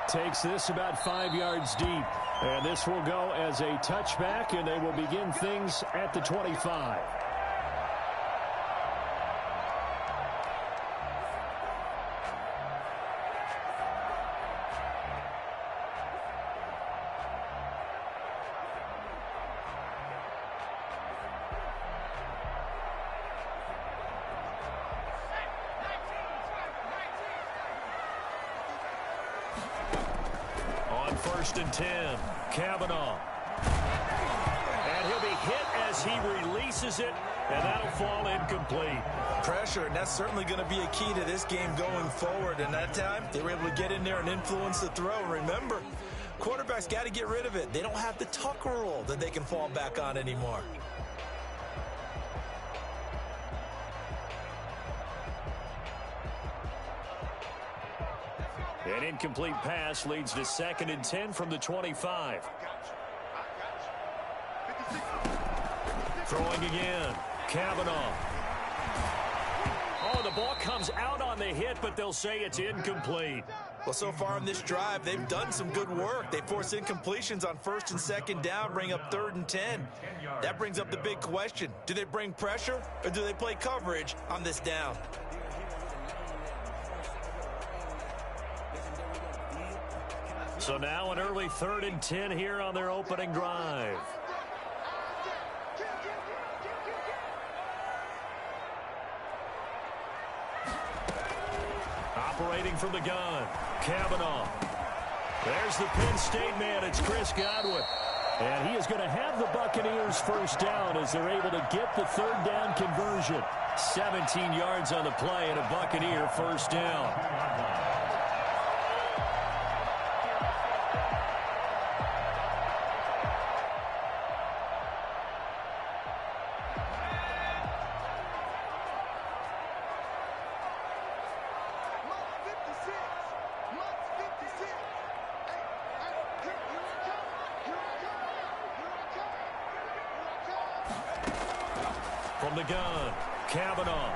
Takes this about 5 yards deep. And this will go as a touchback, and they will begin things at the 25. First and 10, Kavanaugh. And he'll be hit as he releases it, and that'll fall incomplete. Pressure, and that's certainly going to be a key to this game going forward. And that time, they were able to get in there and influence the throw. Remember, quarterbacks got to get rid of it. They don't have the tuck rule that they can fall back on anymore. An incomplete pass leads to 2nd and 10 from the 25. Throwing again. Kavanaugh. Oh, the ball comes out on the hit, but they'll say it's incomplete. Well, so far in this drive, they've done some good work. They force incompletions on 1st and 2nd down, bring up 3rd and 10. That brings up the big question. Do they bring pressure, or do they play coverage on this down? So now an early 3rd and 10 here on their opening drive. Operating from the gun, Kavanaugh. There's the Penn State man. It's Chris Godwin. And he is going to have the Buccaneers first down as they're able to get the 3rd down conversion. 17 yards on the play and a Buccaneer first down. From the gun, Kavanaugh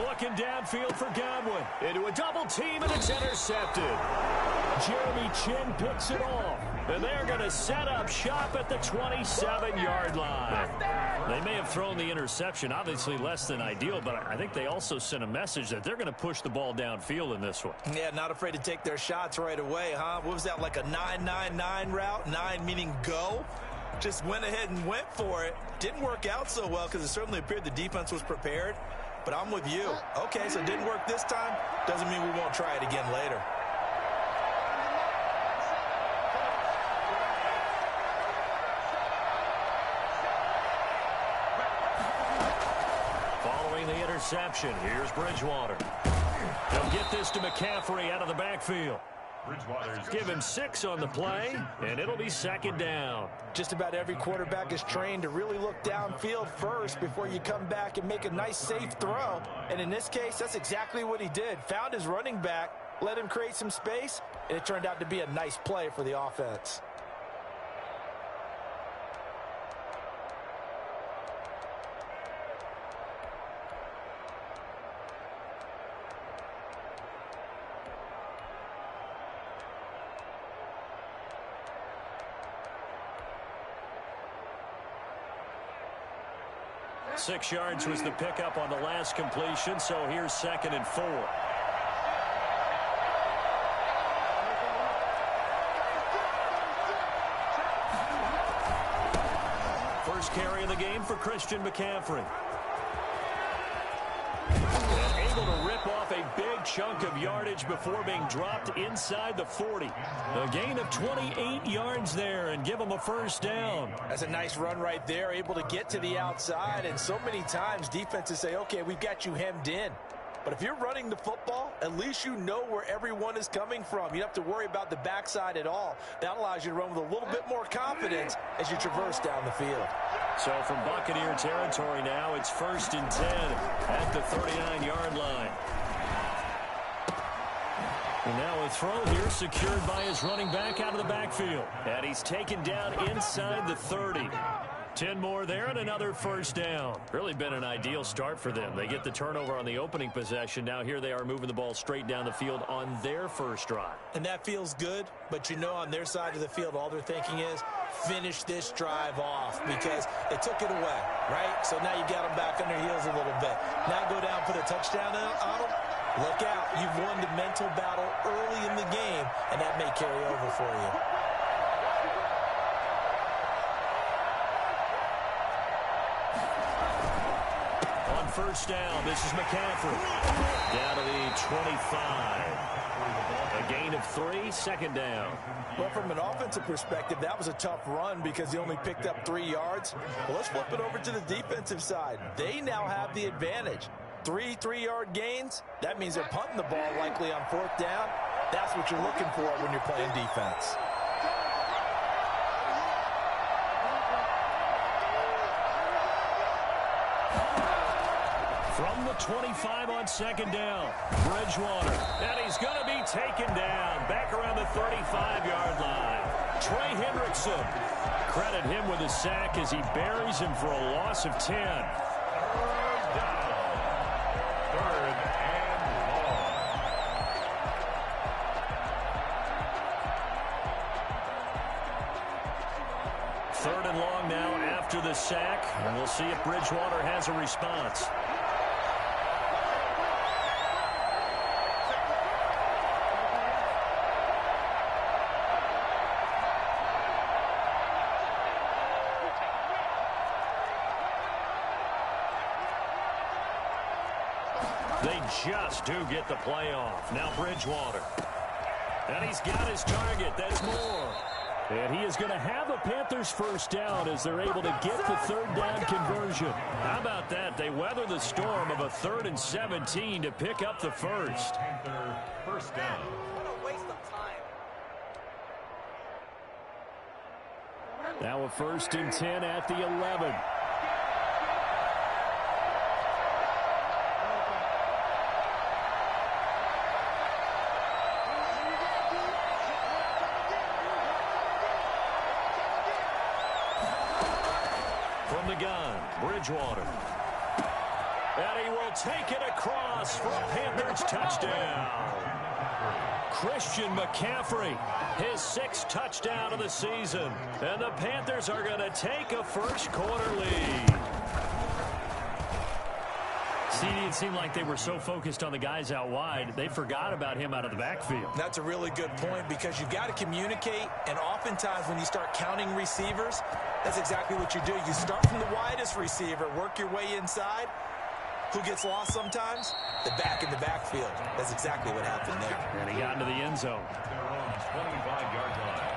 looking downfield for Godwin. Into a double team, and it's intercepted. Jeremy Chin picks it off, and they're going to set up shop at the 27-yard line. They may have thrown the interception, obviously less than ideal, but I think they also sent a message that they're going to push the ball downfield in this one. Yeah, not afraid to take their shots right away, huh? What was that, like a 9-9-9 route? 9 meaning go? Just went ahead and went for it. Didn't work out so well because it certainly appeared the defense was prepared. But I'm with you. Okay, so it didn't work this time. Doesn't mean we won't try it again later. Following the interception, here's Bridgewater. They'll get this to McCaffrey out of the backfield. Give him 6 on the play, and it'll be 2nd down. Just about every quarterback is trained to really look downfield first before you come back and make a nice, safe throw. And in this case, that's exactly what he did. Found his running back, let him create some space, and it turned out to be a nice play for the offense. Six yards was the pickup on the last completion, so here's 2nd and 4. First carry of the game for Christian McCaffrey. And able to rip off a big chunk of yardage before being dropped inside the 40. A gain of 28 yards there and give them a first down. That's a nice run right there, able to get to the outside. And so many times defenses say, okay, we've got you hemmed in. But if you're running the football, at least you know where everyone is coming from. You don't have to worry about the backside at all. That allows you to run with a little bit more confidence as you traverse down the field. So from Buccaneer territory now, it's 1st and 10 at the 39-yard line. And now a throw here secured by his running back out of the backfield. And he's taken down inside the 30. 10 more there and another first down. Really been an ideal start for them. They get the turnover on the opening possession. Now here they are moving the ball straight down the field on their first drive. And that feels good, but you know on their side of the field, all they're thinking is finish this drive off because they took it away, right? So now you got them back on their heels a little bit. Now go down, put a touchdown on them. Look out. You've won the mental battle early in the game, and that may carry over for you. First down, this is McCaffrey. Down to the 25. A gain of 3, second down. Well, from an offensive perspective, that was a tough run because he only picked up 3 yards. Well, let's flip it over to the defensive side. They now have the advantage. 3 3-yard gains, that means they're punting the ball likely on 4th down. That's what you're looking for when you're playing defense. From the 25 on second down, Bridgewater. And he's going to be taken down back around the 35-yard line. Trey Hendrickson. Credit him with a sack as he buries him for a loss of 10. Third down. Third and long. Third and long now after the sack. And we'll see if Bridgewater has a response. They just do get the playoff. Now Bridgewater. And he's got his target. That's more. And he is going to have a Panthers first down as they're able to get the third down conversion. How about that? They weather the storm of a 3rd and 17 to pick up the first. Panther first down. What a waste of time. Now a 1st and 10 at the 11. From the gun, Bridgewater. And he will take it across for a Panthers touchdown. Christian McCaffrey, his 6th touchdown of the season. And the Panthers are going to take a first-quarter lead. It seemed like they were so focused on the guys out wide, they forgot about him out of the backfield. That's a really good point because you've got to communicate, and oftentimes when you start counting receivers, that's exactly what you do. You start from the widest receiver, work your way inside. Who gets lost sometimes? The back in the backfield. That's exactly what happened there. And he got into the end zone. They're on 25-yard line.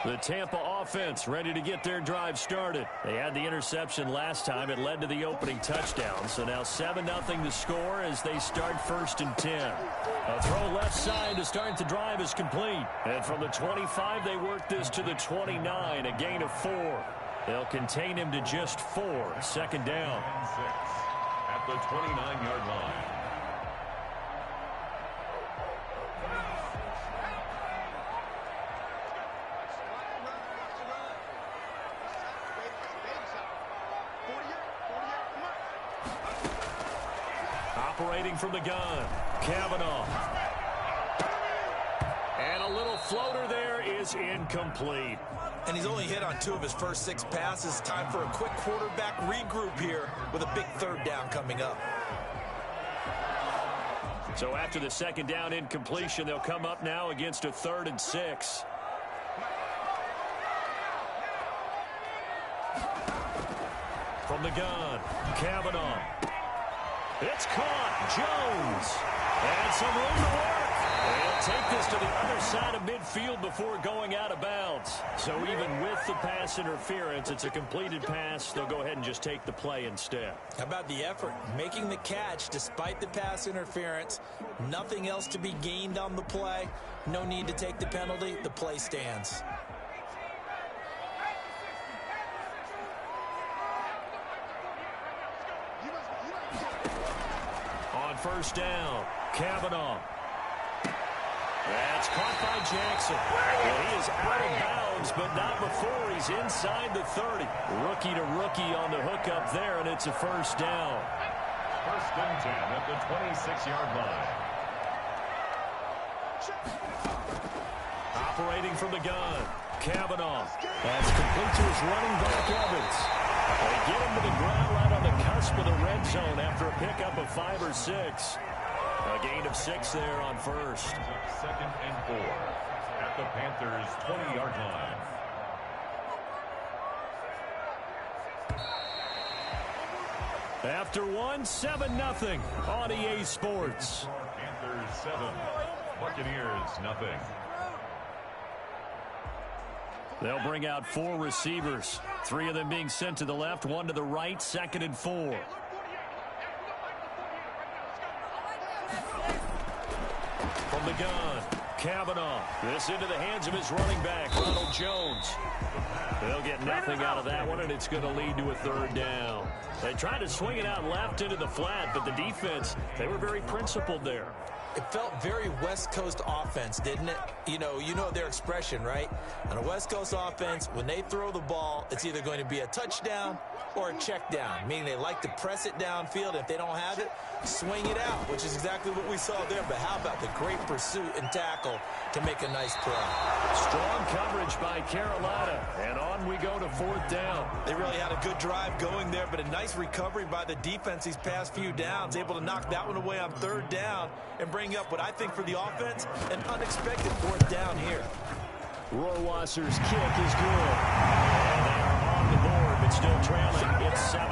The Tampa offense ready to get their drive started. They had the interception last time. It led to the opening touchdown. So now 7-0 the score as they start 1st and 10. A throw left side to start the drive is complete. And from the 25, they work this to the 29, a gain of 4. They'll contain him to just 4, 2nd down. And 6 at the 29-yard line. Operating from the gun, Kavanaugh. And a little floater there is incomplete. And he's only hit on 2 of his first 6 passes. Time for a quick quarterback regroup here with a big 3rd down coming up. So after the 2nd down incompletion, they'll come up now against a 3rd and 6. From the gun, Kavanaugh. It's caught. Jones. And some room to work. They'll take this to the other side of midfield before going out of bounds. downs. So even with the pass interference, it's a completed pass. They'll go ahead and just take the play instead. How about the effort? Making the catch despite the pass interference. Nothing else to be gained on the play. No need to take the penalty. The play stands. On first down, Kavanaugh. That's caught by Jackson. Well, he is out of bounds, but not before he's inside the 30. Rookie to rookie on the hookup there, and it's a first down. First and 10 at the 26-yard line. Operating from the gun, Kavanaugh. That's complete to his running back, Evans. They get him to the ground right on the cusp of the red zone after a pickup of 5 or 6. A gain of 6 there on first. Second and 4 at the Panthers' 20-yard line. After one, 7-0 on EA Sports. Panthers 7, Buccaneers nothing. They'll bring out 4 receivers. 3 of them being sent to the left, 1 to the right, 2nd and 4. From the gun, Kavanaugh. This into the hands of his running back, Ronald Jones. They'll get nothing out of that one, and it's going to lead to a 3rd down. They tried to swing it out left into the flat, but the defense, they were very principled there. It felt very West Coast offense, didn't it? You know their expression, right? On a West Coast offense, when they throw the ball, it's either going to be a touchdown or a check down, meaning they like to press it downfield. If they don't have it, swing it out, which is exactly what we saw there. But how about the great pursuit and tackle to make a nice play? Strong coverage by Carolina, and on we go to 4th down. They really had a good drive going there, but a nice recovery by the defense these past few downs, able to knock that one away on 3rd down and bring up what I think for the offense, an unexpected 4th down here. Rohrwasser's kick is good. And they are on the board, but still trailing. It's 7-3.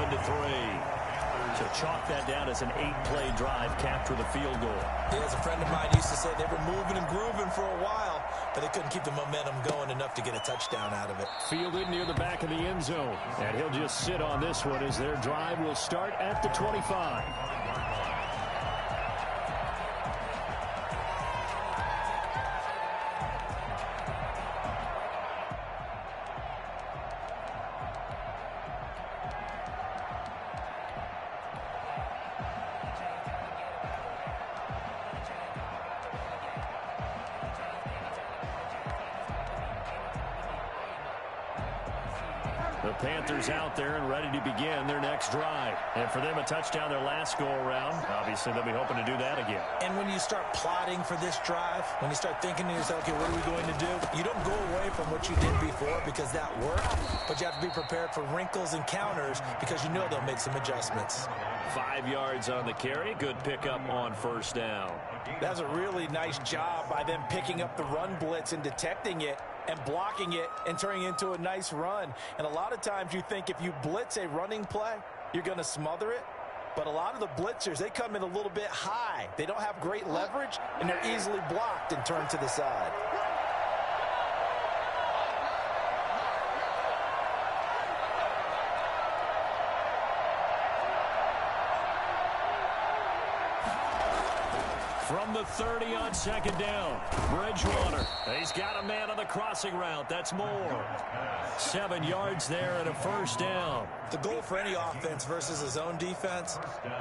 So chalk that down as an 8-play drive, capture the field goal. Yeah, as a friend of mine used to say, they were moving and grooving for a while, but they couldn't keep the momentum going enough to get a touchdown out of it. Fielded near the back of the end zone. And he'll just sit on this one as their drive will start at the 25. The Panthers out there and ready to begin their next drive. And for them, a touchdown their last go-around. Obviously, they'll be hoping to do that again. And when you start plotting for this drive, when you start thinking to yourself, okay, what are we going to do? You don't go away from what you did before because that worked, but you have to be prepared for wrinkles and counters because you know they'll make some adjustments. 5 yards on the carry. Good pickup on first down. That's a really nice job by them picking up the run blitz and detecting it and blocking it and turning it into a nice run. And a lot of times you think if you blitz a running play, you're going to smother it. But a lot of the blitzers, they come in a little bit high. They don't have great leverage, and they're easily blocked and turned to the side. From the 30 on second down, Bridgewater. He's got a man on the crossing route. That's more. 7 yards there and a first down. The goal for any offense versus his own defense,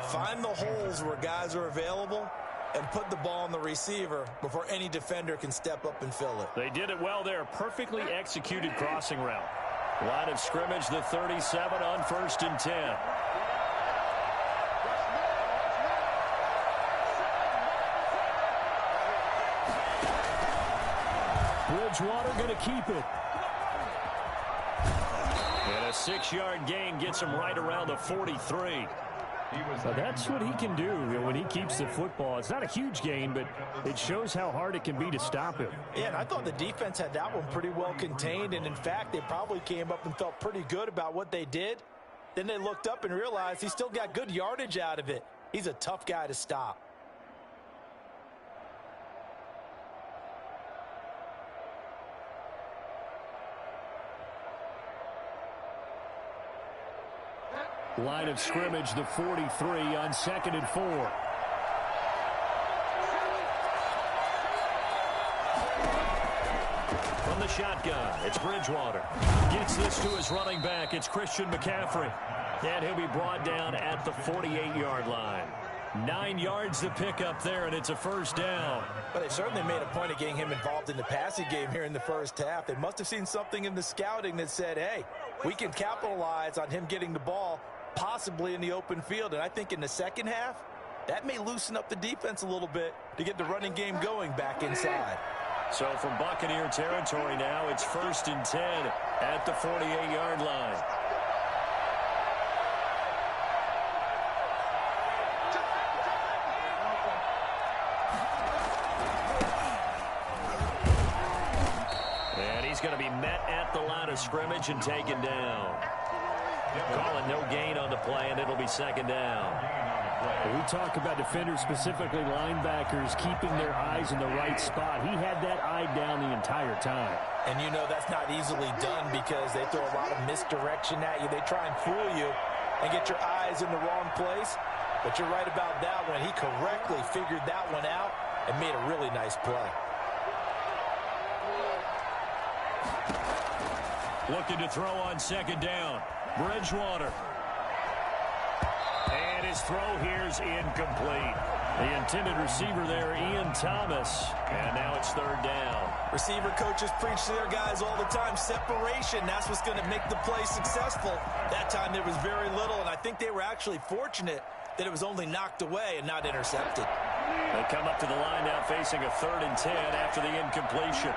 find the holes where guys are available and put the ball on the receiver before any defender can step up and fill it. They did it well there. Perfectly executed crossing route. Line of scrimmage, the 37 on 1st and 10. Bridgewater going to keep it. And a 6-yard gain gets him right around the 43. Now that's what he can do when he keeps the football. It's not a huge gain, but it shows how hard it can be to stop him. Yeah, and I thought the defense had that one pretty well contained, and in fact, they probably came up and felt pretty good about what they did. Then they looked up and realized he still got good yardage out of it. He's a tough guy to stop. Line of scrimmage, the 43 on 2nd and 4. From the shotgun, it's Bridgewater. Gets this to his running back. It's Christian McCaffrey. And he'll be brought down at the 48-yard line. 9 yards to pick up there, and it's a first down. But they certainly made a point of getting him involved in the passing game here in the first half. They must have seen something in the scouting that said, hey, we can capitalize on him getting the ball possibly in the open field. And I think in the second half, that may loosen up the defense a little bit to get the running game going back inside. So from Buccaneer territory now, it's 1st and 10 at the 48-yard line. And he's going to be met at the line of scrimmage and taken down. Calling no gain on the play, and it'll be 2nd down. We talk about defenders, specifically linebackers, keeping their eyes in the right spot. He had that eye down the entire time. And you know that's not easily done because they throw a lot of misdirection at you. They try and fool you and get your eyes in the wrong place. But you're right about that one. He correctly figured that one out and made a really nice play. Looking to throw on 2nd down. Bridgewater. And his throw here's incomplete. The intended receiver there, Ian Thomas. And now it's 3rd down. Receiver coaches preach to their guys all the time. Separation, that's what's going to make the play successful. That time there was very little, and I think they were actually fortunate that it was only knocked away and not intercepted. They come up to the line now facing a 3rd and 10 after the incompletion.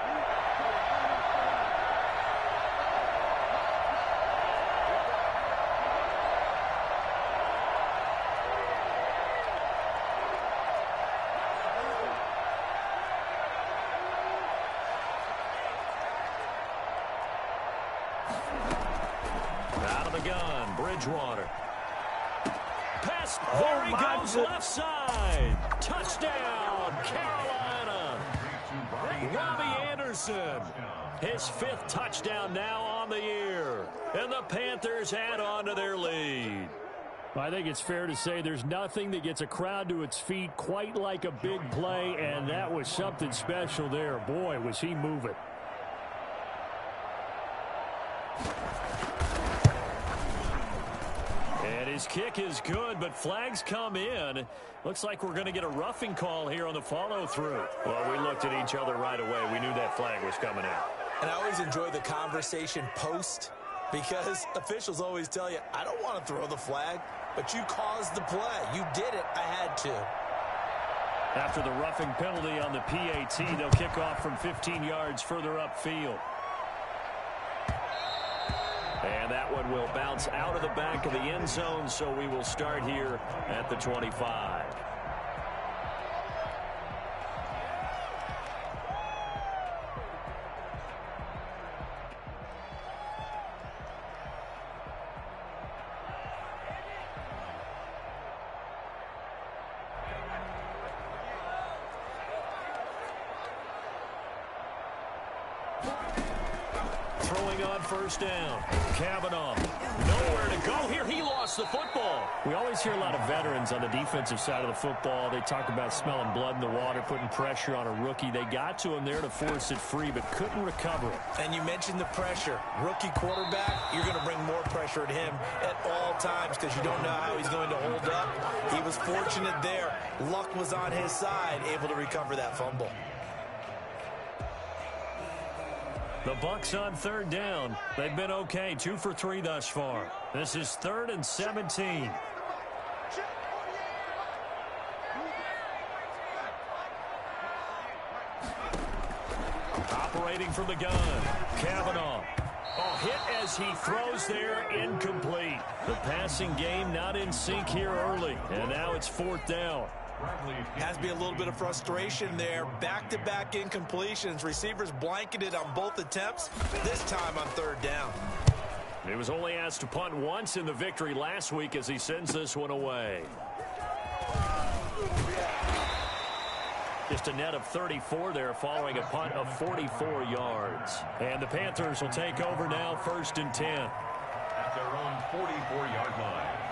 Out of the gun, Bridgewater. Pass, there he goes, left side. Touchdown, Carolina. Robbie Anderson, his 5th touchdown now on the year. And the Panthers add on to their lead. I think it's fair to say there's nothing that gets a crowd to its feet quite like a big play, and that was something special there. Boy, was he moving. And his kick is good, but flags come in. Looks like we're going to get a roughing call here on the follow-through. Well, we looked at each other right away. We knew that flag was coming out. And I always enjoy the conversation post because officials always tell you, I don't want to throw the flag, but you caused the play. You did it. I had to. After the roughing penalty on the PAT, they'll kick off from 15 yards further upfield. And that one will bounce out of the back of the end zone, so we will start here at the 25. Throwing on 1st down. Kavanaugh. Nowhere to go here. He lost the football. We always hear a lot of veterans on the defensive side of the football. They talk about smelling blood in the water, putting pressure on a rookie. They got to him there to force it free, but couldn't recover it. And you mentioned the pressure. Rookie quarterback, you're going to bring more pressure at him at all times because you don't know how he's going to hold up. He was fortunate there. Luck was on his side, able to recover that fumble. The Bucs on 3rd down. They've been okay, 2 for 3 thus far. This is 3rd and 17. Operating from the gun, Kavanaugh. Oh, hit as he throws there, incomplete. The passing game not in sync here early, and now it's 4th down. Has to be a little bit of frustration there. Back-to-back incompletions. Receivers blanketed on both attempts, this time on 3rd down. He was only asked to punt once in the victory last week as he sends this one away. Just a net of 34 there following a punt of 44 yards. And the Panthers will take over now, 1st and 10. At their own 44-yard line.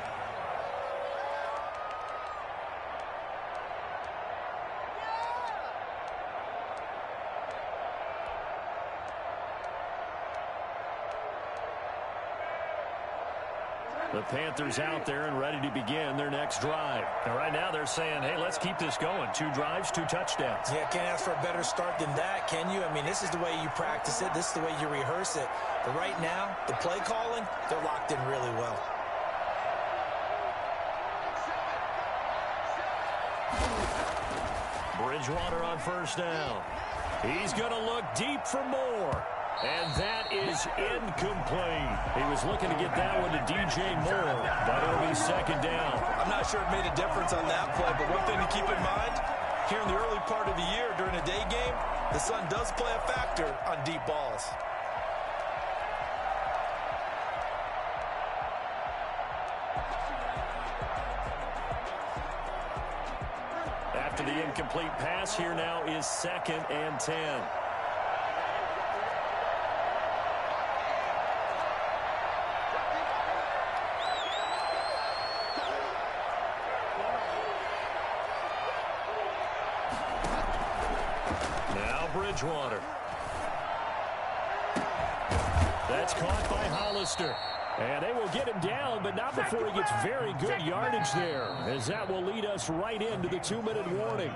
The Panthers out there and ready to begin their next drive. And right now they're saying, hey, let's keep this going. 2 drives, 2 touchdowns. Yeah, can't ask for a better start than that, can you? I mean, this is the way you practice it. This is the way you rehearse it. But right now, the play calling, they're locked in really well. Bridgewater on first down. He's going to look deep for more. And that is incomplete. He was looking to get that one to DJ Moore, but it'll be second down. I'm not sure it made a difference on that play, but one thing to keep in mind, here in the early part of the year during a day game, the sun does play a factor on deep balls. After the incomplete pass, here now is 2nd and 10. Bridgewater. That's caught by Hollister. And they will get him down, but not before he gets very good yardage there, as that will lead us right into the 2-minute warning.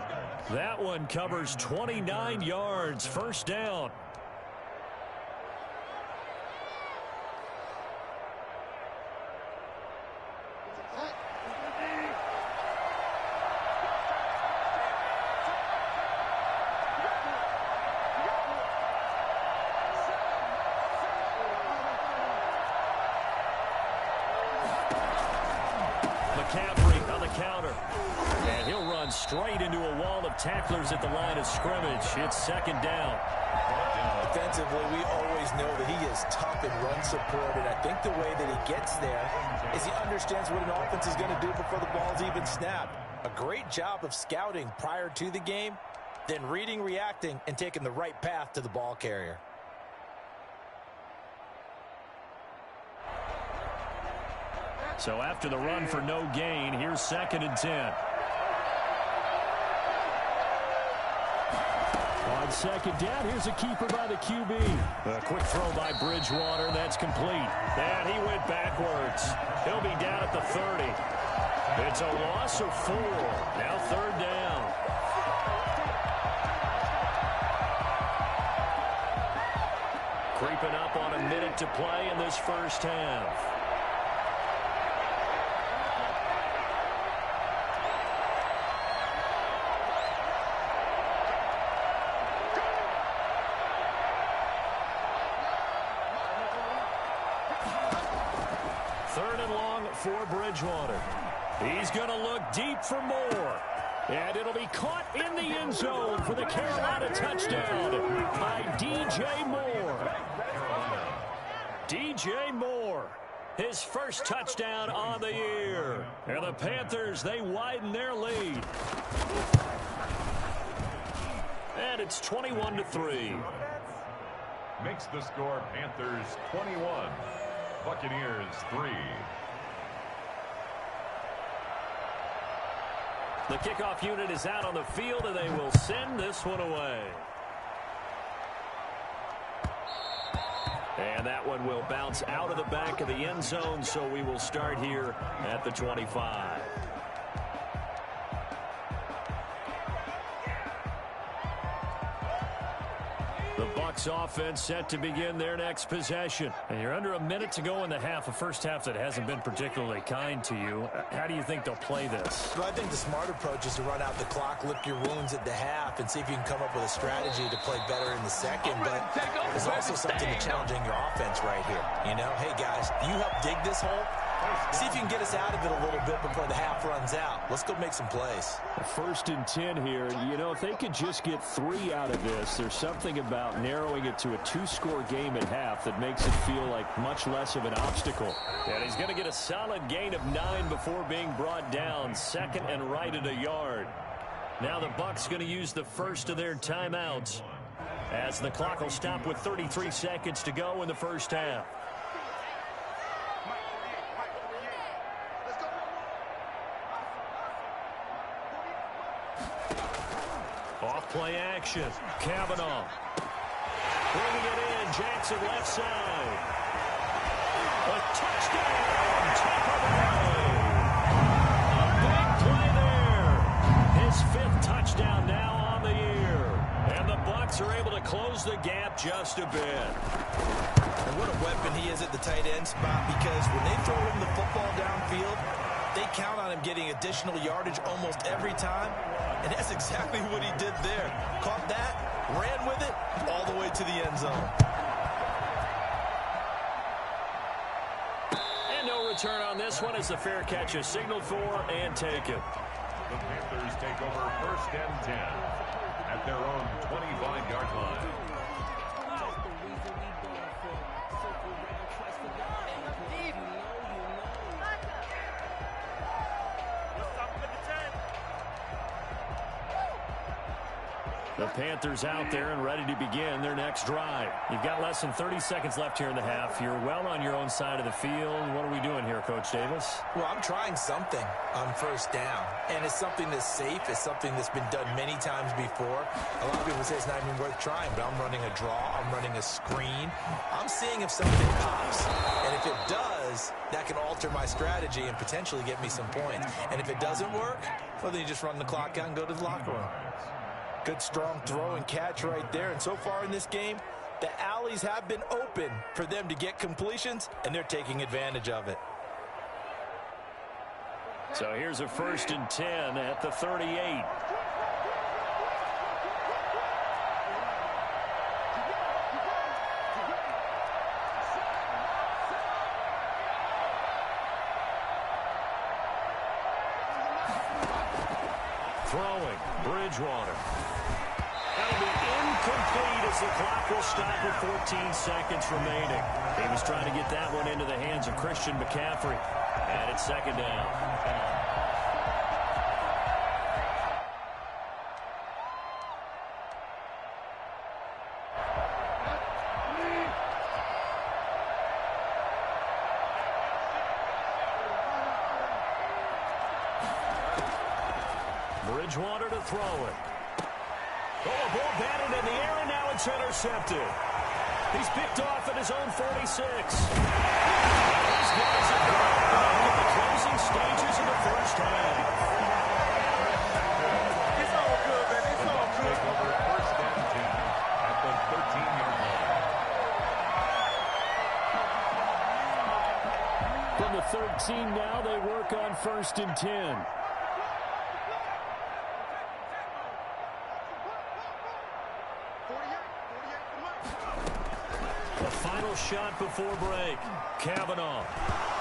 That one covers 29 yards, first down. McCaffrey on the counter. And he'll run straight into a wall of tacklers at the line of scrimmage. It's second down. Defensively, we always know that he is tough in run support, and I think the way that he gets there is he understands what an offense is going to do before the ball's even snapped. A great job of scouting prior to the game, then reading, reacting, and taking the right path to the ball carrier. So after the run for no gain, here's 2nd and 10. On second down, here's a keeper by the QB. A quick throw by Bridgewater. That's complete. And he went backwards. He'll be down at the 30. It's a loss of 4. Now 3rd down. Creeping up on a minute to play in this first half. For Bridgewater. He's going to look deep for more. And it'll be caught in the end zone for the Carolina touchdown by DJ Moore. DJ Moore, his first touchdown on the year. And the Panthers, they widen their lead. And it's 21-3. Makes the score Panthers 21, Buccaneers 3. The kickoff unit is out on the field, and they will send this one away. And that one will bounce out of the back of the end zone, so we will start here at the 25. The Bucs offense set to begin their next possession. And you're under a minute to go in the half, a first half that hasn't been particularly kind to you. How do you think they'll play this? Well, I think the smart approach is to run out the clock, lick your wounds at the half, and see if you can come up with a strategy to play better in the second. But there's also something to challenging your offense right here. You know, hey, guys, you help dig this hole. See if you can get us out of it a little bit before the half runs out. Let's go make some plays. 1st and 10 here. You know, if they could just get 3 out of this, there's something about narrowing it to a 2-score game at half that makes it feel like much less of an obstacle. And he's going to get a solid gain of 9 before being brought down. 2nd and right at a yard. Now the Bucs going to use the first of their timeouts, as the clock will stop with 33 seconds to go in the first half. Off-play action. Kavanaugh. Bringing it in. Jackson left side. A touchdown. close the gap just a bit. And what a weapon he is at the tight end spot, because when they throw him the football downfield, they count on him getting additional yardage almost every time. And that's exactly what he did there. Caught that, ran with it, all the way to the end zone. And no return on this one as the fair catch is signaled for and taken. The Panthers take over 1st and 10 at their own 25-yard line. The Panthers out there and ready to begin their next drive. You've got less than 30 seconds left here in the half. You're well on your own side of the field. What are we doing here, Coach Davis? Well, I'm trying something on 1st down, and it's something that's safe. It's something that's been done many times before. A lot of people say it's not even worth trying, but I'm running a draw. I'm running a screen. I'm seeing if something pops, and if it does, that can alter my strategy and potentially get me some points. And if it doesn't work, well, then you just run the clock out and go to the locker room. Good strong throw and catch right there. And so far in this game, the alleys have been open for them to get completions, and they're taking advantage of it. So here's a 1st and 10 at the 38. Throwing, Bridgewater. That'll be incomplete as the clock will stop with 14 seconds remaining. He was trying to get that one into the hands of Christian McCaffrey. And it's 2nd down. Bridgewater to throw it. Oh, a ball batted in the air, and now it's intercepted. He's picked off at his own 46. These guys have brought back in the closing stages of the 1st half. It's all good, man. It's all good. Take over 1st and 10 at the 13-yard line. From the 13 now, they work on 1st and 10. Shot before break. Kavanaugh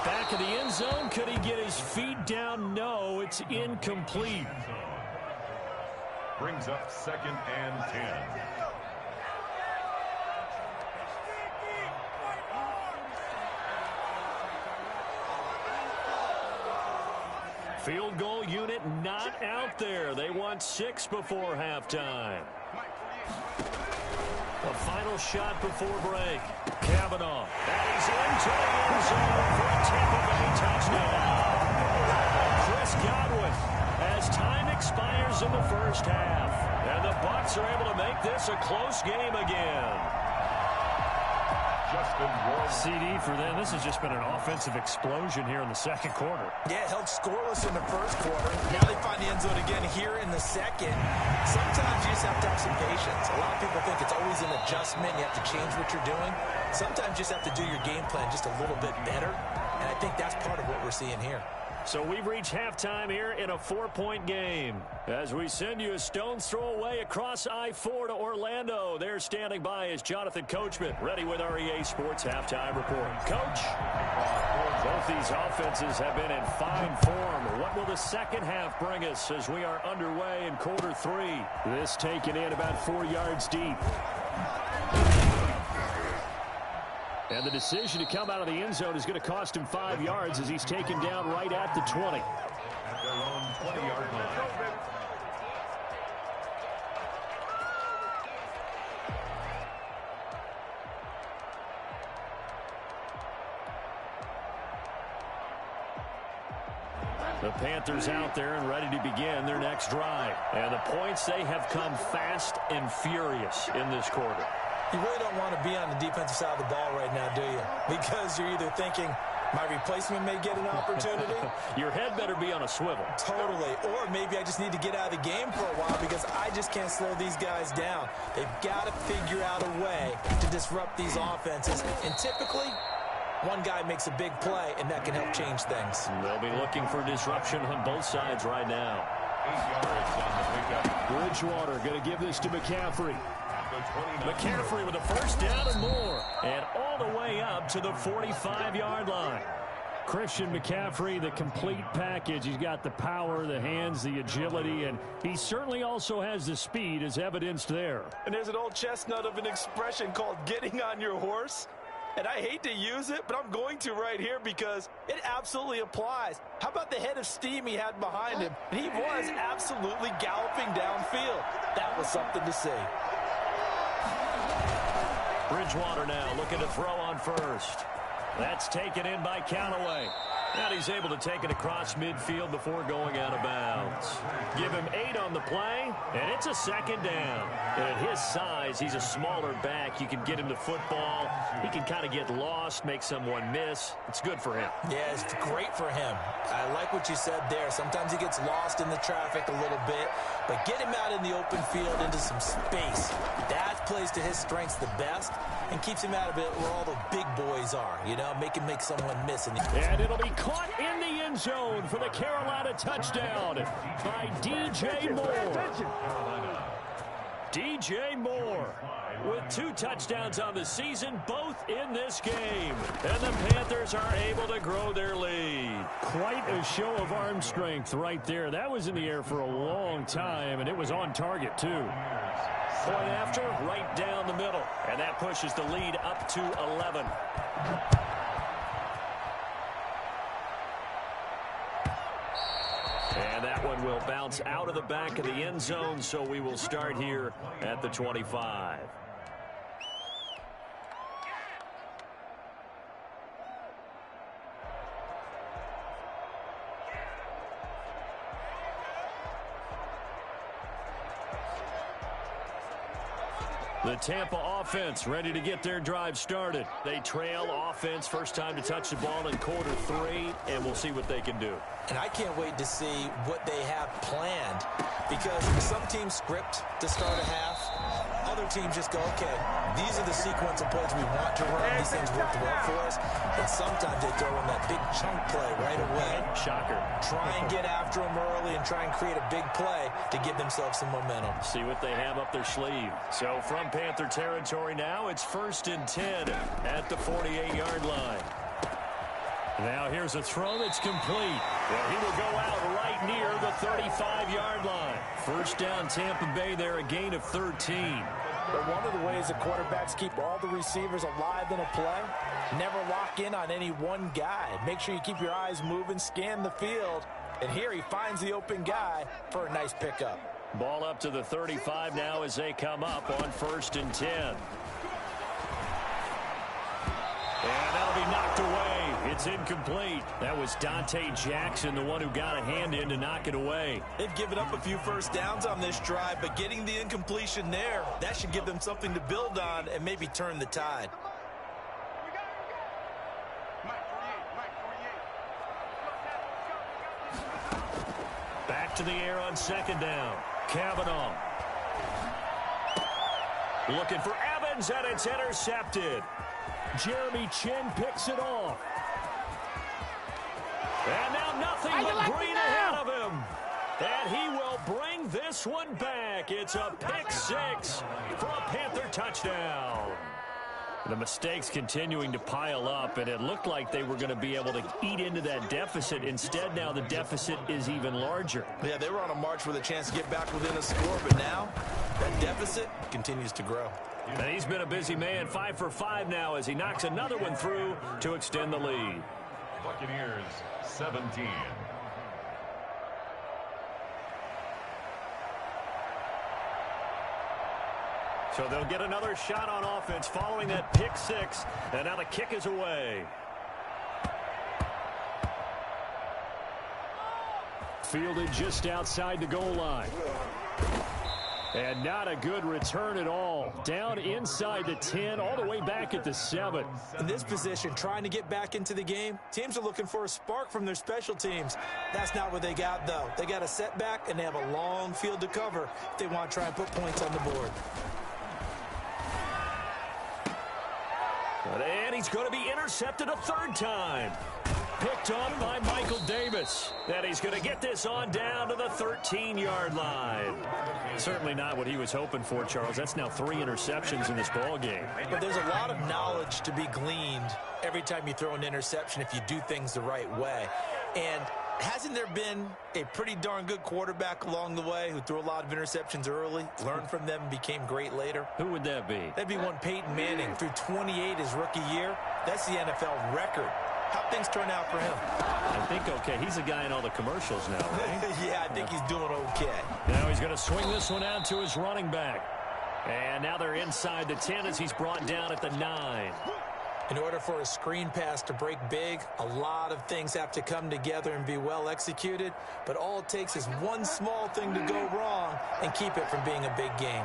back in the end zone. Could he get his feet down? No, it's incomplete. Brings up 2nd and 10. Field goal unit not out there. They want 6 before halftime. The final shot before break. Kavanaugh. And he's into the end zone for a Tampa Bay touchdown. Chris Godwin as time expires in the 1st half. And the Bucs are able to make this a close game again. CD for them. This has just been an offensive explosion here in the 2nd quarter. Yeah, held scoreless in the 1st quarter. Now they find the end zone again here in the 2nd. Sometimes you just have to have some patience. A lot of people think it's always an adjustment. You have to change what you're doing. Sometimes you just have to do your game plan just a little bit better. And I think that's part of what we're seeing here. So we've reached halftime here in a 4-point game. As we send you a stone's throw away across I-4 to Orlando. There standing by is Jonathan Coachman, ready with our EA Sports Halftime Report. Coach, both these offenses have been in fine form. What will the 2nd half bring us as we are underway in quarter 3? This taken in about 4 yards deep. And the decision to come out of the end zone is going to cost him 5 yards as he's taken down right at the 20. At their own 20-yard line. The Panthers out there and ready to begin their next drive. And the points, they have come fast and furious in this quarter. You really don't want to be on the defensive side of the ball right now, do you? Because you're either thinking, My replacement may get an opportunity. Your head better be on a swivel. Totally. Or maybe I just need to get out of the game for a while because I just can't slow these guys down. They've got to figure out a way to disrupt these offenses. And typically, one guy makes a big play, and that can help change things. They'll be looking for disruption on both sides right now. 8 yards on the pickup. Bridgewater going to give this to McCaffrey. McCaffrey with a first down and more. And all the way up to the 45-yard line. Christian McCaffrey, the complete package. He's got the power, the hands, the agility, and he certainly also has the speed as evidenced there. And there's an old chestnut of an expression called getting on your horse. And I hate to use it, but I'm going to right here because it absolutely applies. How about the head of steam he had behind him? He was absolutely galloping downfield. That was something to see. Bridgewater now looking to throw on first. That's taken in by Callaway. And he's able to take it across midfield before going out of bounds. Give him 8 on the play, and it's a second down. And at his size, he's a smaller back. You can get him the football. He can kind of get lost, make someone miss. It's good for him. Yeah, it's great for him. I like what you said there. Sometimes he gets lost in the traffic a little bit, but get him out in the open field into some space. That plays to his strengths the best and keeps him out of it where all the big boys are, you know, make someone miss. And it'll be caught in the end zone for the Carolina touchdown by DJ Moore. DJ Moore with 2 touchdowns on the season, both in this game. And the Panthers are able to grow their lead. Quite a show of arm strength right there. That was in the air for a long time, and it was on target, too. Point after, right down the middle. And that pushes the lead up to 11. And that one will bounce out of the back of the end zone, so we will start here at the 25. The Tampa offense ready to get their drive started. They trail offense, first time to touch the ball in Q3, and we'll see what they can do. And I can't wait to see what they have planned, because some teams script to start a half. Other teams just go, okay, these are the sequence of plays we want to run. These things worked well for us. And sometimes they throw in that big chunk play right away. Shocker. Try and get after them early and try and create a big play to give themselves some momentum. See what they have up their sleeve. So from Panther territory now, it's 1st and 10 at the 48-yard line. Now here's a throw that's complete. Well, he will go out right near the 35-yard line. First down, Tampa Bay there, a gain of 13. But one of the ways the quarterbacks keep all the receivers alive in a play, never lock in on any one guy. Make sure you keep your eyes moving, scan the field. And here he finds the open guy for a nice pickup. Ball up to the 35 now as they come up on 1st and 10. And that'll be knocked away. It's incomplete. That was Dante Jackson, the one who got a hand in to knock it away. They've given up a few first downs on this drive, but getting the incompletion there, that should give them something to build on and maybe turn the tide. Back to the air on 2nd down. Kavanaugh. Looking for Evans, and it's intercepted. Jeremy Chin picks it off. And now nothing but green ahead of him. And he will bring this one back. It's a pick 6 for a Panther touchdown. The mistakes continuing to pile up, and it looked like they were going to be able to eat into that deficit. Instead, now the deficit is even larger. Yeah, they were on a march with a chance to get back within a score, but now that deficit continues to grow. And he's been a busy man, 5 for 5 now as he knocks another one through to extend the lead. Buccaneers 17. So they'll get another shot on offense following that pick 6, and now the kick is away. Fielded just outside the goal line. And not a good return at all. Down inside the 10, all the way back at the 7. In this position, trying to get back into the game, teams are looking for a spark from their special teams. That's not what they got, though. They got a setback, and they have a long field to cover if they want to try and put points on the board. And he's going to be intercepted a third time. Picked up by Michael Davis. And he's going to get this on down to the 13-yard line. Certainly not what he was hoping for, Charles. That's now 3 interceptions in this ball game. But there's a lot of knowledge to be gleaned every time you throw an interception if you do things the right way. And hasn't there been a pretty darn good quarterback along the way who threw a lot of interceptions early, learned from them, and became great later? Who would that be? That'd be one Peyton Manning. Threw 28 his rookie year. That's the NFL record. How'd things turn out for him? I think okay. He's a guy in all the commercials now, right? Yeah, I think he's doing okay. Now he's going to swing this one out to his running back. And now they're inside the 10 as he's brought down at the 9. In order for a screen pass to break big, a lot of things have to come together and be well executed. But all it takes is one small thing to go wrong and keep it from being a big game.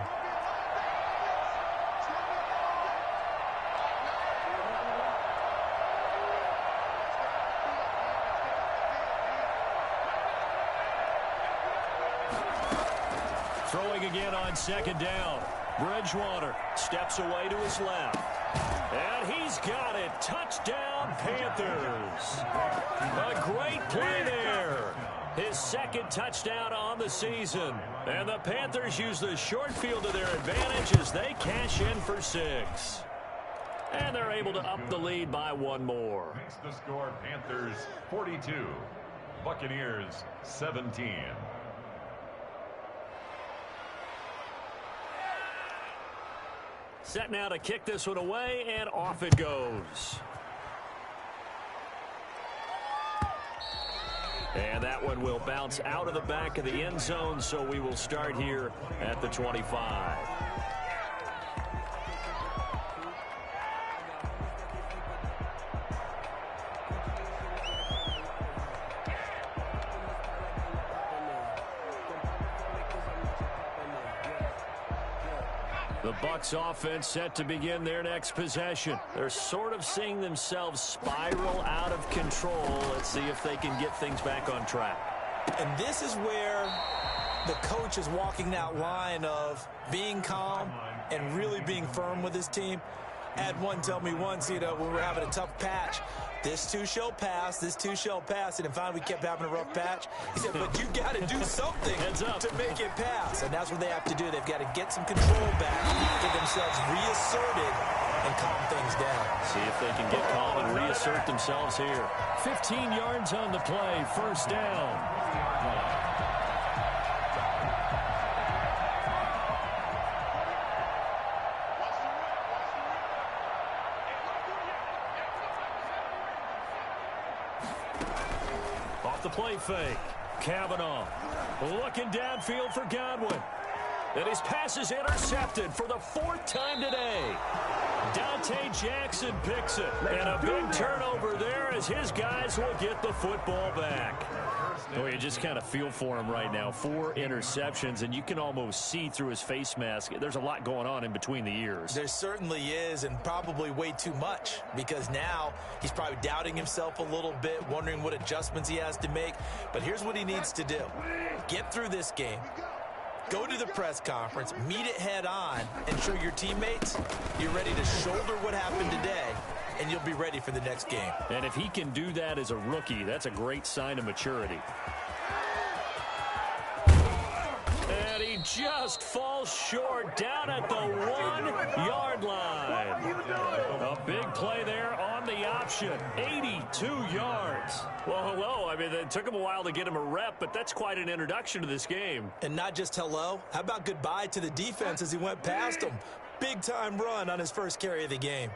Throwing again on second down. Bridgewater steps away to his left. And he's got it. Touchdown, Panthers. A great play there. His second touchdown on the season. And the Panthers use the short field to their advantage as they cash in for 6. And they're able to up the lead by 1 more. Makes the score Panthers 42, Buccaneers 17. Set now to kick this one away, and off it goes. And that one will bounce out of the back of the end zone, so we will start here at the 25. The Bucs offense set to begin their next possession. They're sort of seeing themselves spiral out of control. Let's see if they can get things back on track. And this is where the coach is walking that line of being calm and really being firm with his team. I had one tell me once, when we were having a tough patch, this too shall pass, this too shall pass. And finally we kept having a rough patch. He said, but you got to do something to make it pass. And that's what they have to do. They've got to get some control back, get themselves reasserted, and calm things down. See if they can get calm and reassert themselves here. 15 yards on the play, first down. The play fake. Kavanaugh looking downfield for Godwin. And his pass is intercepted for the 4th time today. Dante Jackson picks it. And a big turnover there as his guys will get the football back. Boy, you just kind of feel for him right now. 4 interceptions, and you can almost see through his face mask. There's a lot going on in between the ears. There certainly is, and probably way too much, because now he's probably doubting himself a little bit, wondering what adjustments he has to make. But here's what he needs to do. Get through this game. Go to the press conference, meet it head on, and show your teammates you're ready to shoulder what happened today, and you'll be ready for the next game. And if he can do that as a rookie, that's a great sign of maturity. And he just falls short down at the 1-yard line. A big play there on the option. 82 yards. Well, hello. I mean, it took him a while to get him a rep, but that's quite an introduction to this game. And not just hello. How about goodbye to the defense as he went past him? Big-time run on his first carry of the game.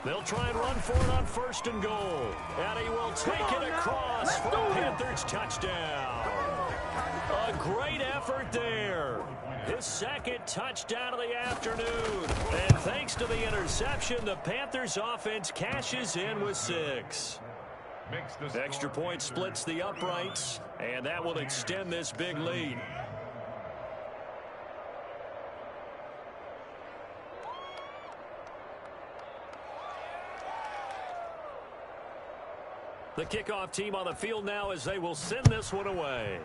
They'll try and run for it on 1st and goal. And he will take it across for a Panthers touchdown. A great effort there. His 2nd touchdown of the afternoon. And thanks to the interception, the Panthers offense cashes in with 6. makes the score. Extra point splits the uprights, and that will extend this big lead. The kickoff team on the field now as they will send this one away.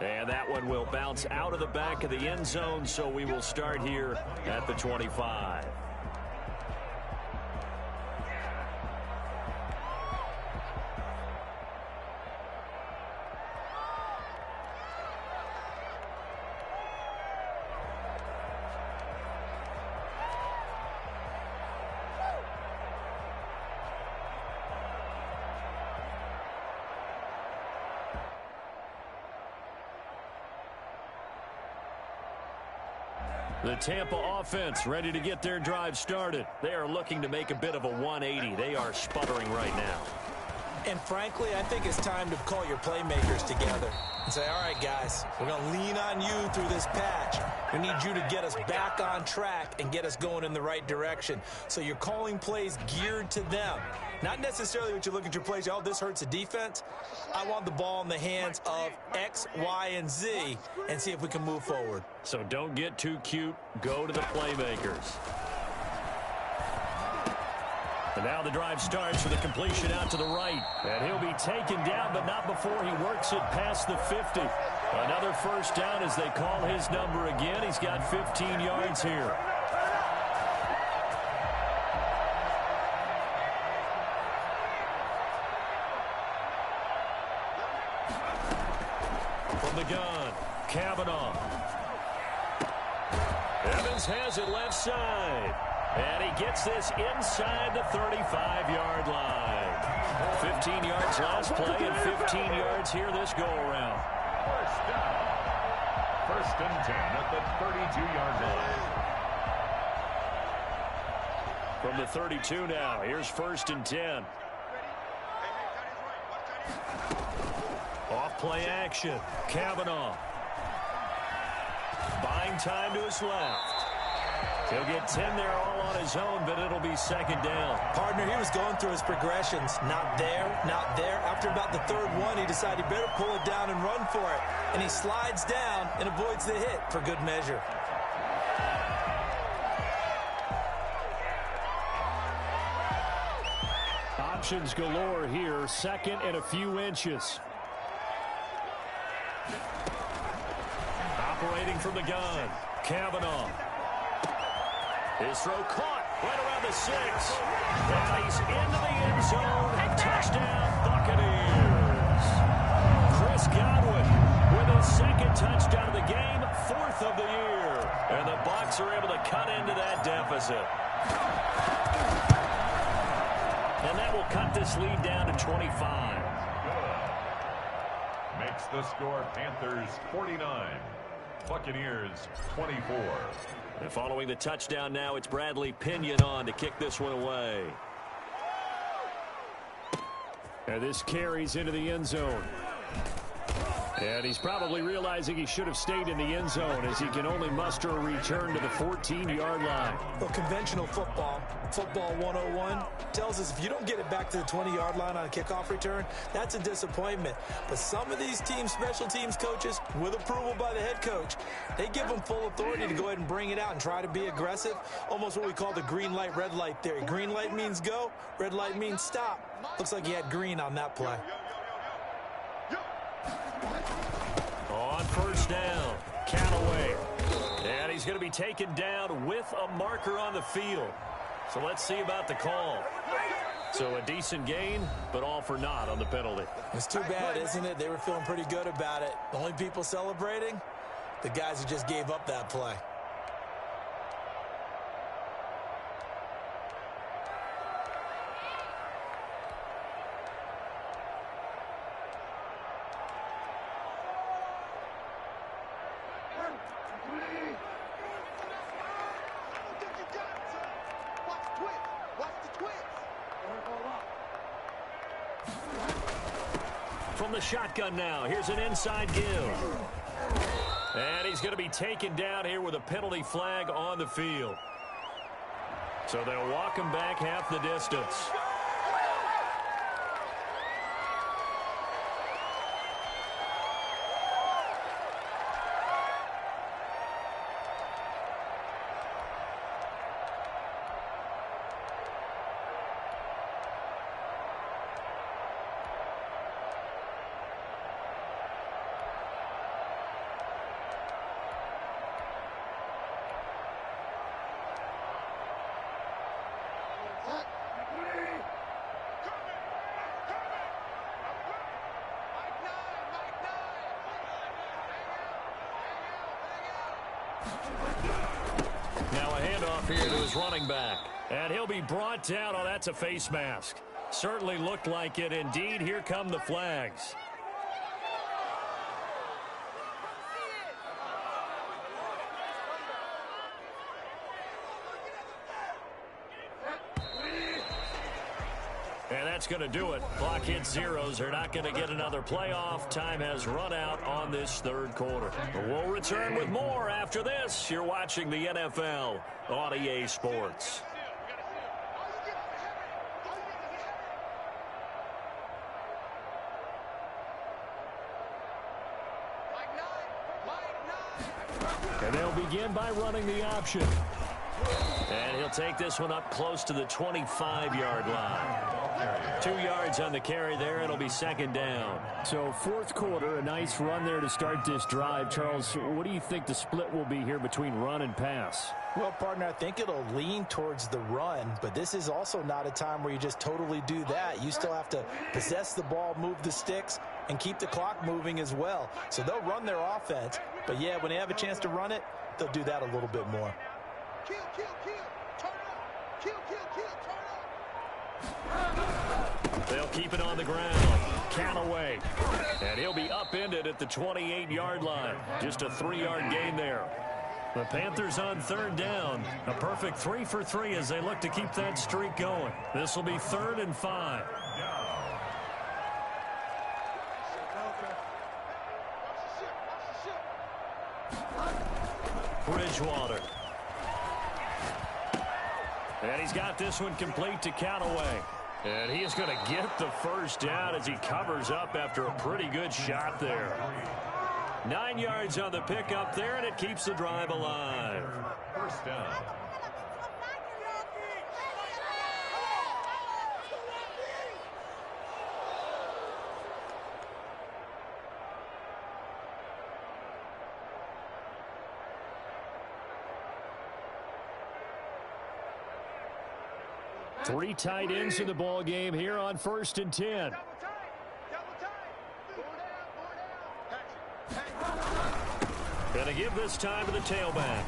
And that one will bounce out of the back of the end zone, so we will start here at the 25. The Tampa offense ready to get their drive started. They are looking to make a bit of a 180. They are sputtering right now. And frankly, I think it's time to call your playmakers together and say, all right, guys, we're going to lean on you through this patch. We need you to get us back on track and get us going in the right direction. So you're calling plays geared to them. Not necessarily what you look at your plays, oh, this hurts the defense. I want the ball in the hands of X, Y, and Z and see if we can move forward. So don't get too cute. Go to the playmakers. And now the drive starts with a completion out to the right. And he'll be taken down, but not before he works it past the 50. Another first down as they call his number again. He's got 15 yards here. From the gun, Kavanaugh. Evans has it left side. And he gets this inside the 35-yard line. 15 yards last play and 15 yards here this go-around. First down. First and 10 at the 32-yard line. From the 32 now, here's first and 10. Off play action. Kavanaugh. Buying time to his left. He'll get 10 there all on his own, but it'll be second down. Partner, he was going through his progressions. Not there, not there. After about the third one, he decided he better pull it down and run for it. And he slides down and avoids the hit for good measure. Options galore here. Second and a few inches. Operating from the gun, Kavanaugh. His throw caught right around the 6. And he's into the end zone. Touchdown, Buccaneers. Chris Godwin with his second touchdown of the game, 4th of the year. And the Bucs are able to cut into that deficit. And that will cut this lead down to 25. Good. Makes the score Panthers 49. Buccaneers 24. And following the touchdown now, it's Bradley Pinion on to kick this one away. And this carries into the end zone. And he's probably realizing he should have stayed in the end zone as he can only muster a return to the 14-yard line. Well, conventional football 101, tells us if you don't get it back to the 20-yard line on a kickoff return, that's a disappointment. But some of these teams, special teams coaches, with approval by the head coach, they give them full authority to go ahead and bring it out and try to be aggressive, almost what we call the green light, red light theory. Green light means go, red light means stop. Looks like he had green on that play. On first down, Callaway. And he's going to be taken down with a marker on the field. So let's see about the call. So a decent gain, but all for naught on the penalty. It's too bad, isn't it? They were feeling pretty good about it. The only people celebrating, the guys who just gave up that play. From the shotgun now, here's an inside give. And he's going to be taken down here with a penalty flag on the field. So they'll walk him back half the distance. Now a handoff here to his running back. And he'll be brought down. Oh, that's a face mask. Certainly looked like it. Indeed, here come the flags. And that's going to do it. Clock hits zeros. They're not going to get another playoff. Time has run out on this third quarter. We'll return with more after this. You're watching the NFL on EA Sports. And they'll begin by running the option. And he'll take this one up close to the 25-yard line. 2 yards on the carry there. It'll be second down. So fourth quarter, a nice run there to start this drive. Charles, what do you think the split will be here between run and pass? Well, partner, I think it'll lean towards the run, but this is also not a time where you just totally do that. You still have to possess the ball, move the sticks, and keep the clock moving as well. So they'll run their offense, but yeah, when they have a chance to run it, they'll do that a little bit more. Kill, kill, kill, turn up. Kill, kill, kill, turn up. They'll keep it on the ground. Count away. And he'll be upended at the 28-yard line. Just a 3-yard gain there. The Panthers on third down. A perfect 3 for 3 as they look to keep that streak going. This will be 3rd and 5. Bridgewater. And he's got this one complete to Countaway. And he is going to get the first down as he covers up after a pretty good shot there. 9 yards on the pickup there, and it keeps the drive alive. First down. Three tight ends in the ball game here on 1st and 10. Going to give this time to the tailback.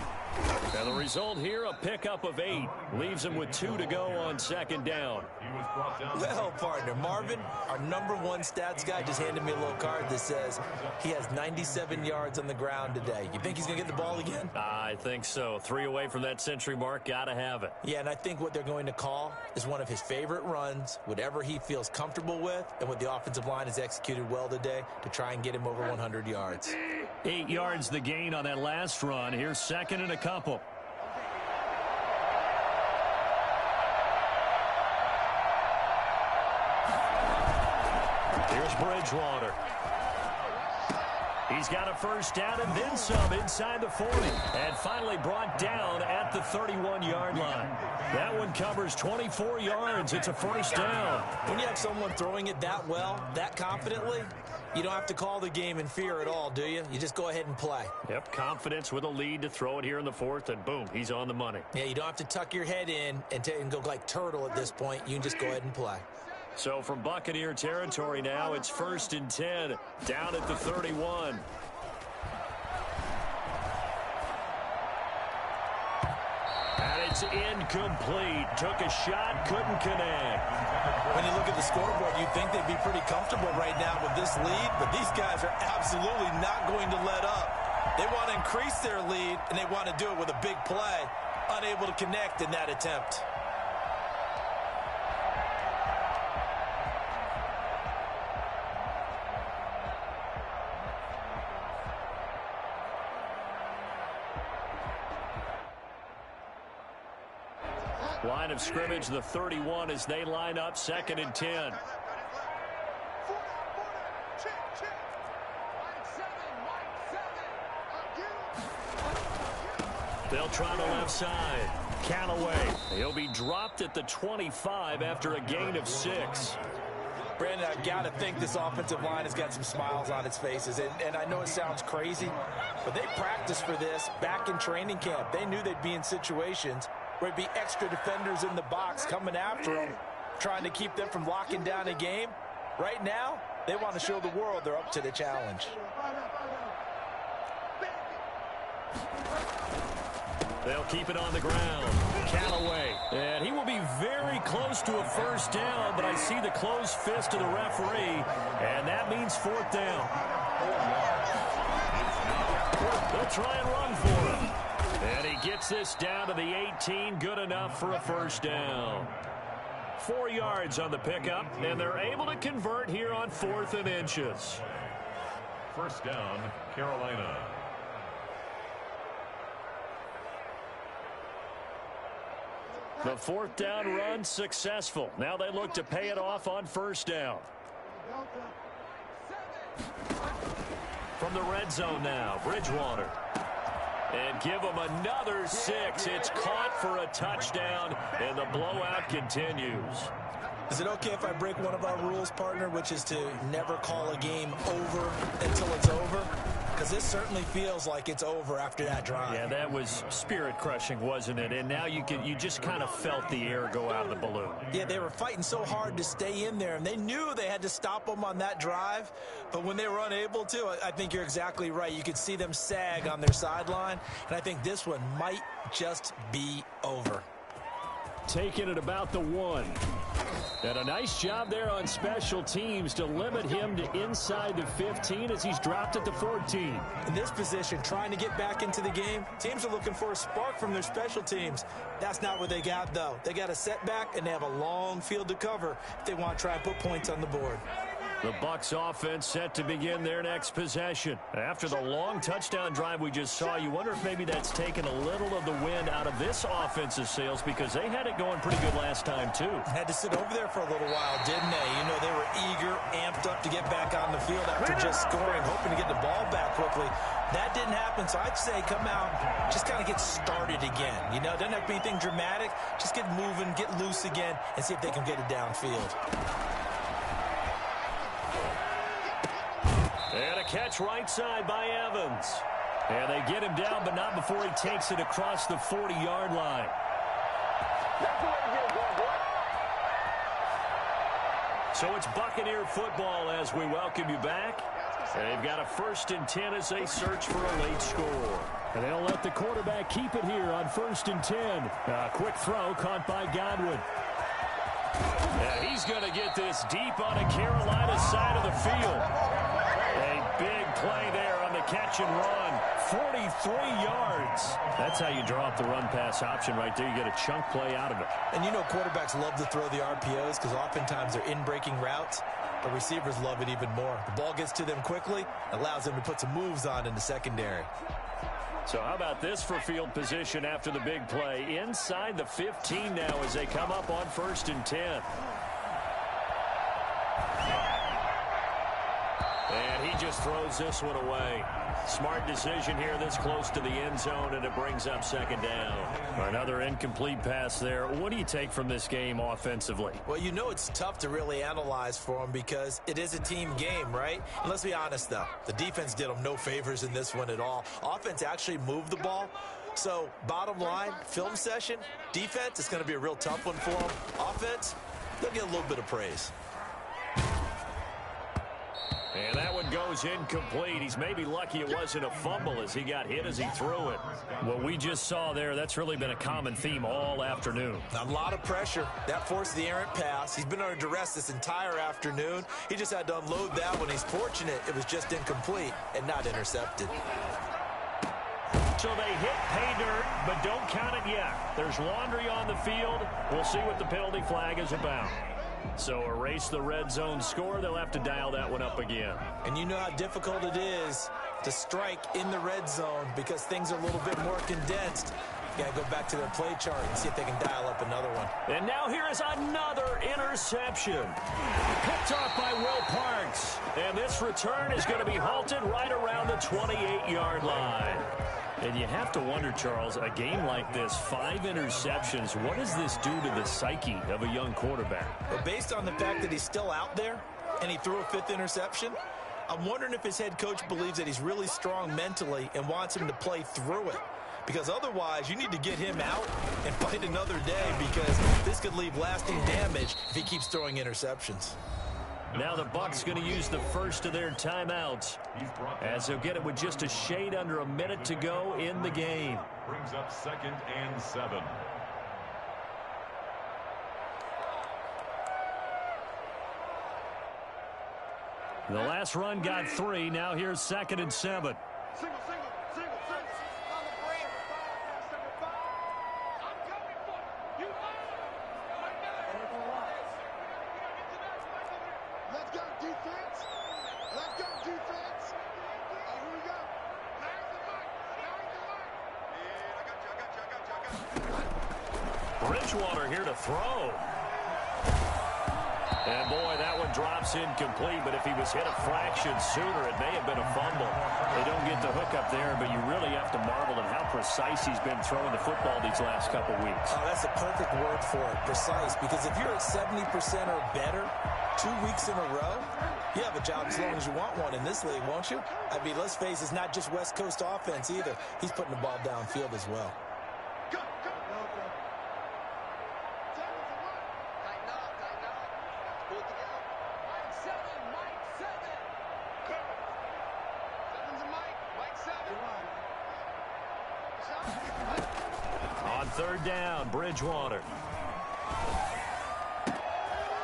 And the result here, a pickup of 8. Leaves him with 2 to go on 2nd down. Well, partner, Marvin, our #1 stats guy, just handed me a little card that says he has 97 yards on the ground today. You think he's going to get the ball again? I think so. 3 away from that century mark. Got to have it. Yeah, and I think what they're going to call is one of his favorite runs, whatever he feels comfortable with, and what the offensive line has executed well today to try and get him over 100 yards. 8 yards the gain on that last run. Here's 2nd and a couple. Here's Bridgewater. He's got a first down and then some inside the 40. And finally brought down at the 31-yard line. That one covers 24 yards. It's a first down. When you have someone throwing it that well, that confidently, you don't have to call the game in fear at all, do you? You just go ahead and play. Yep, confidence with a lead to throw it here in the 4th, and boom, he's on the money. Yeah, you don't have to tuck your head in and go like turtle at this point. You can just go ahead and play. So from Buccaneer territory now, it's 1st and 10, down at the 31. And it's incomplete. Took a shot, couldn't connect. When you look at the scoreboard, you'd think they'd be pretty comfortable right now with this lead, but these guys are absolutely not going to let up. They want to increase their lead, and they want to do it with a big play. Unable to connect in that attempt. Line of scrimmage, the 31, as they line up 2nd and 10. They'll try the left side. Callaway. He'll be dropped at the 25 after a gain of 6. Brandon, I've got to think this offensive line has got some smiles on its faces. And I know it sounds crazy, but they practiced for this back in training camp. They knew they'd be in situations where it'd be extra defenders in the box coming after them, trying to keep them from locking down a game. Right now, they want to show the world they're up to the challenge. They'll keep it on the ground. Callaway. And he will be very close to a first down, but I see the closed fist of the referee, and that means 4th down. They'll try and run for him. And he gets this down to the 18, good enough for a first down. 4 yards on the pickup, and they're able to convert here on 4th and inches. First down, Carolina. The 4th down run successful. Now they look to pay it off on first down. From the red zone now, Bridgewater. And give them another 6. It's caught for a touchdown, and the blowout continues. Is it okay if I break one of our rules, partner, which is to never call a game over until it's over? Because this certainly feels like it's over after that drive. Yeah, that was spirit-crushing, wasn't it? And now you just kind of felt the air go out of the balloon. Yeah, they were fighting so hard to stay in there, and they knew they had to stop them on that drive. But when they were unable to, I think you're exactly right. You could see them sag on their sideline, and I think this one might just be over. Taking it about the 1. And a nice job there on special teams to limit him to inside the 15 as he's dropped at the 14. In this position, trying to get back into the game, teams are looking for a spark from their special teams. That's not what they got, though. They got a setback, and they have a long field to cover if they want to try and put points on the board. The Bucs offense set to begin their next possession. After the long touchdown drive we just saw, you wonder if maybe that's taken a little of the wind out of this offensive sails, because they had it going pretty good last time, too. Had to sit over there for a little while, didn't they? You know, they were eager, amped up to get back on the field after just scoring, hoping to get the ball back quickly. That didn't happen, so I'd say come out, just kind of get started again. You know, doesn't have to be anything dramatic. Just get moving, get loose again, and see if they can get it downfield. And a catch right side by Evans. And they get him down, but not before he takes it across the 40-yard line. So it's Buccaneer football as we welcome you back. And they've got a 1st and 10 as they search for a late score. And they'll let the quarterback keep it here on 1st and 10. A quick throw caught by Godwin. And he's going to get this deep on a Carolina side of the field. A big play there on the catch and run. 43 yards. That's how you draw up the run-pass option right there. You get a chunk play out of it. And you know quarterbacks love to throw the RPOs because oftentimes they're in-breaking routes. But receivers love it even more. The ball gets to them quickly, allows them to put some moves on in the secondary. So how about this for field position after the big play? Inside the 15 now as they come up on 1st and 10. And he just throws this one away. Smart decision here this close to the end zone, and it brings up 2nd down. Another incomplete pass there. What do you take from this game offensively? Well, you know it's tough to really analyze for them because it is a team game, right? And let's be honest, though. The defense did them no favors in this one at all. Offense actually moved the ball. So, bottom line, film session, defense, it's going to be a real tough one for them. Offense, they'll get a little bit of praise. And that one goes incomplete. He's maybe lucky it wasn't a fumble as he got hit as he threw it. What we just saw there, that's really been a common theme all afternoon. A lot of pressure. That forced the errant pass. He's been under duress this entire afternoon. He just had to unload that one. He's fortunate it was just incomplete and not intercepted. So they hit pay dirt, but don't count it yet. There's laundry on the field. We'll see what the penalty flag is about. So erase the red zone score. They'll have to dial that one up again. And you know how difficult it is to strike in the red zone because things are a little bit more condensed. Got to go back to their play chart and see if they can dial up another one. And now here is another interception. Picked off by Will Parks. And this return is going to be halted right around the 28-yard line. And you have to wonder, Charles, a game like this, 5 interceptions, what does this do to the psyche of a young quarterback? But based on the fact that he's still out there and he threw a 5th interception, I'm wondering if his head coach believes that he's really strong mentally and wants him to play through it. Because otherwise, you need to get him out and fight another day, because this could leave lasting damage if he keeps throwing interceptions. Now the Bucs going to use the first of their timeouts, as they'll get it with just a shade under a minute to go in the game. Brings up 2nd and 7. The last run got 3. Now here's 2nd and 7. Single. On the break. I'm coming for you. Let's go, defense. Here we go. There's the mic. Yeah, I got you. Bridgewater here to throw. And boy, that one drops incomplete, but if he was hit a fraction sooner, it may have been a fumble. They don't get the hook up there, but you really have to marvel at how precise he's been throwing the football these last couple weeks. Oh, that's a perfect word for it, precise, because if you're at 70% or better 2 weeks in a row, you have a job as long as you want one in this league, won't you? I mean, let's face it, it's not just West Coast offense either. He's putting the ball downfield as well. Go. Tighten up. Pull it together. Mike 7. Seven's a Mike 7. On 3rd down, Bridgewater.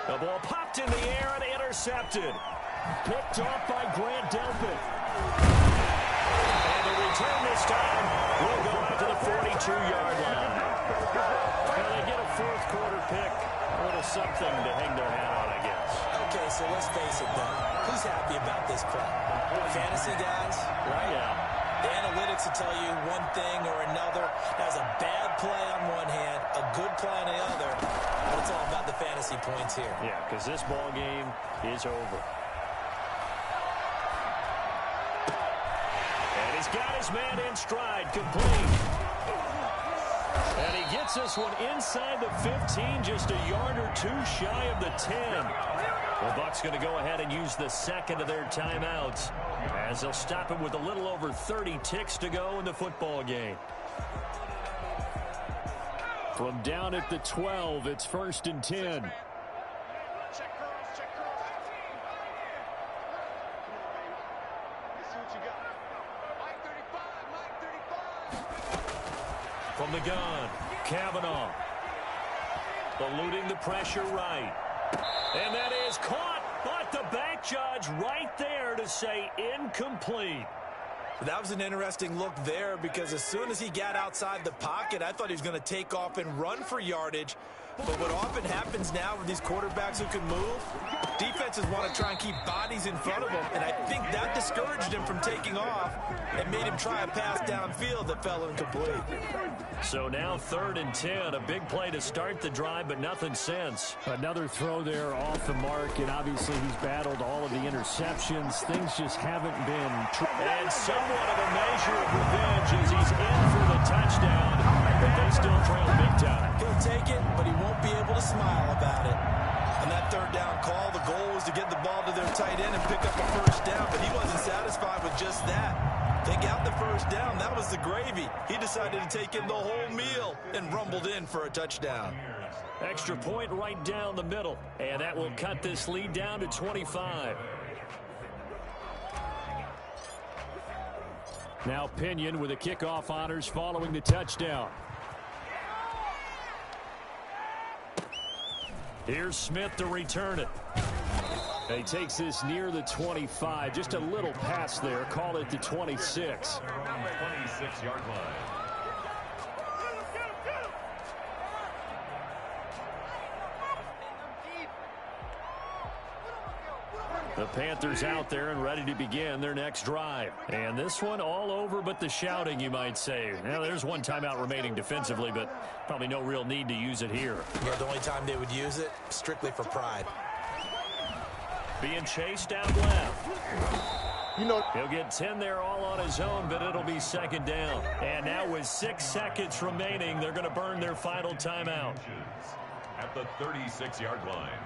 The ball popped in the air and intercepted. Picked off by Grant Delpit. And the return this time will go out to the 42-yard line. Well, they get a 4th quarter pick. A little something to hang their hat on, I guess. Okay, so let's face it then. Who's happy about this play? Fantasy guys, right? Yeah. The analytics will tell you one thing or another. That's a bad play on one hand, a good play on the other. But it's all about the fantasy points here. Yeah, because this ball game is over. And he's got his man in stride, complete. And he gets this one inside the 15, just a yard or 2 shy of the 10. The Bucs going to go ahead and use the 2nd of their timeouts, as they'll stop it with a little over 30 ticks to go in the football game. From down at the 12, it's 1st and 10. Check curls. Let's see what you got. Mike 35. From the gun, Kavanaugh. Eluding the pressure right. And that is caught, but the back judge right there to say incomplete. That was an interesting look there, because as soon as he got outside the pocket, I thought he was going to take off and run for yardage. But what often happens now with these quarterbacks who can move, defenses want to try and keep bodies in front of them, and I think that discouraged him from taking off and made him try a pass downfield that fell incomplete. So now 3rd and 10, a big play to start the drive, but nothing since. Another throw there off the mark, and obviously he's battled all of the interceptions. Things just haven't been true. And somewhat of a measure of revenge as he's in for the touchdown, but they still trail big time. He'll take it, but he won't be able to smile about it. On that 3rd down call, the goal was to get the ball to their tight end and pick up a 1st down, but he wasn't satisfied with just that. They got the 1st down. That was the gravy. He decided to take in the whole meal and rumbled in for a touchdown. Extra point right down the middle, and that will cut this lead down to 25. Now Pinion with the kickoff honors following the touchdown. Here's Smith to return it. He takes this near the 25. Just a little pass there. Call it the 26. 26-yard line. The Panthers out there and ready to begin their next drive. And this one all over but the shouting, you might say. Now, there's one timeout remaining defensively, but probably no real need to use it here. Yeah, the only time they would use it, strictly for pride. Being chased out left. He'll get 10 there all on his own, but it'll be second down. And now with 6 seconds remaining, they're going to burn their final timeout. At the 36-yard line.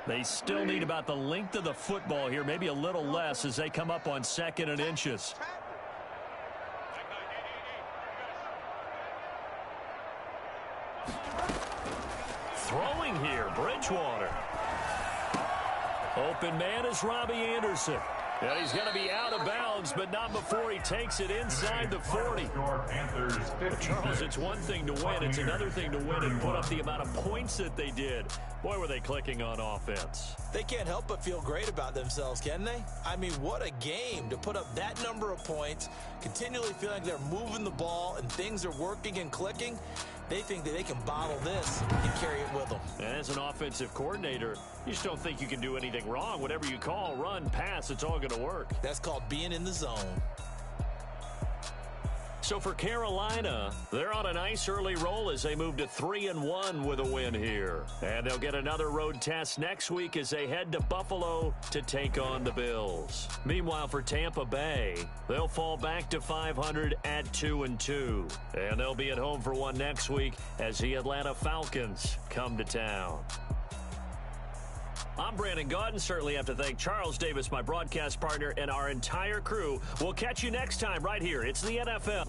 They still need about the length of the football here, maybe a little less as they come up on 2nd and inches. Throwing here, Bridgewater. Open man is Robbie Anderson. And he's going to be out of bounds, but not before he takes it inside the 40. But Charles, it's one thing to win. It's another thing to win and put up the amount of points that they did. Boy, were they clicking on offense. They can't help but feel great about themselves, can they? I mean, what a game to put up that number of points, continually feeling like they're moving the ball and things are working and clicking. They think that they can bottle this and carry it with them. And as an offensive coordinator, you just don't think you can do anything wrong. Whatever you call, run, pass, it's all going to work. That's called being in the zone. So for Carolina, they're on a nice early roll as they move to 3-1 with a win here. And they'll get another road test next week as they head to Buffalo to take on the Bills. Meanwhile, for Tampa Bay, they'll fall back to 500 at 2-2. And they'll be at home for one next week as the Atlanta Falcons come to town. I'm Brandon Gaudin. Certainly have to thank Charles Davis, my broadcast partner, and our entire crew. We'll catch you next time right here. It's the NFL.